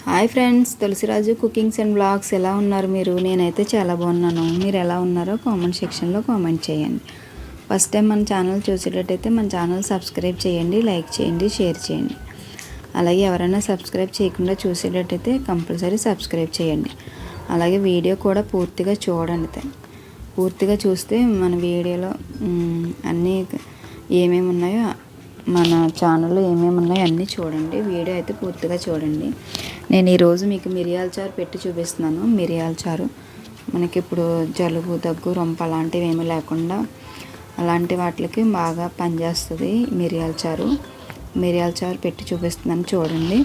Hi friends, Tulasiraju cookings and blogs ఎలా ఉన్నారు మీరు? నేనైతే చాలా బాగున్నాను. మీరు ఎలా ఉన్నారో కామెంట్ సెక్షన్లో కామెంట్ చేయండి. ఫస్ట్ టైం మన ఛానల్ చూసేటట్టయితే మన ఛానల్ సబ్స్క్రైబ్ చేయండి, లైక్ చేయండి, షేర్ చేయండి. అలాగే ఎవరైనా సబ్స్క్రైబ్ చేయకుండా చూసేటట్టయితే కంపల్సరీ సబ్స్క్రైబ్ చేయండి. అలాగే వీడియో కూడా పూర్తిగా చూడండి. పూర్తిగా చూస్తే మన వీడియోలో అన్నీ ఏమేమి ఉన్నాయో మన ఛానల్లో ఏమేమి ఉన్నాయో అన్నీ చూడండి. వీడియో అయితే పూర్తిగా చూడండి. నేను ఈరోజు మీకు మిరియాల చారు పెట్టి చూపిస్తున్నాను. మిరియాల చారు మనకి ఇప్పుడు జలుబు, దగ్గు, రొంప అలాంటివి ఏమీ లేకుండా అలాంటి వాటికి బాగా పనిచేస్తుంది మిరియాల చారు. మిరియాల చారు పెట్టి చూపిస్తున్నాను, చూడండి.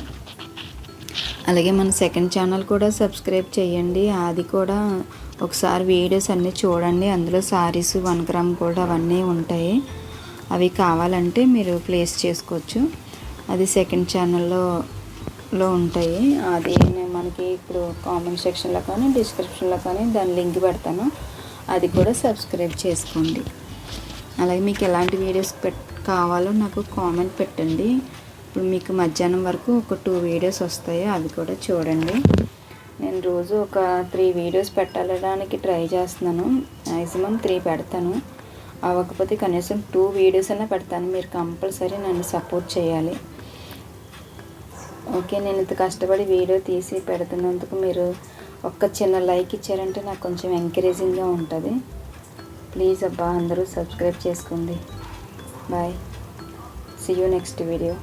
అలాగే మన సెకండ్ ఛానల్ కూడా సబ్స్క్రైబ్ చేయండి. అది కూడా ఒకసారి వీడియోస్ అన్నీ చూడండి. అందులో సారీస్ 1 గ్రామ్ గోల్డ్ అవన్నీ ఉంటాయి. అవి కావాలంటే మీరు ప్లేస్ చేసుకోవచ్చు. అది సెకండ్ ఛానల్లో ఉంటాయి. అది మనకి ఇప్పుడు కామెంట్ సెక్షన్లో కానీ డిస్క్రిప్షన్లో కానీ దాని లింక్ పెడతాను. అది కూడా సబ్స్క్రైబ్ చేసుకోండి. అలాగే మీకు ఎలాంటి వీడియోస్ కావాలో నాకు కామెంట్ పెట్టండి. ఇప్పుడు మీకు మధ్యాహ్నం వరకు ఒక 2 వీడియోస్ వస్తాయి, అవి కూడా చూడండి. నేను రోజు ఒక 3 వీడియోస్ పెట్టడానికి ట్రై చేస్తున్నాను. మ్యాక్సిమం 3 పెడతాను. అవ్వకపోతే కనీసం 2 వీడియోస్ అయినా పెడతాను. మీరు కంపల్సరీ నన్ను సపోర్ట్ చేయాలి. ఓకే, నేను ఇంత కష్టపడి వీడియో తీసి పెడుతున్నందుకు మీరు ఒక్క చిన్న లైక్ ఇచ్చారంటే నాకు కొంచెం ఎంకరేజింగ్గా ఉంటుంది. ప్లీజ్ అబ్బా, అందరూ సబ్స్క్రైబ్ చేసుకోండి. Bye, see you next video.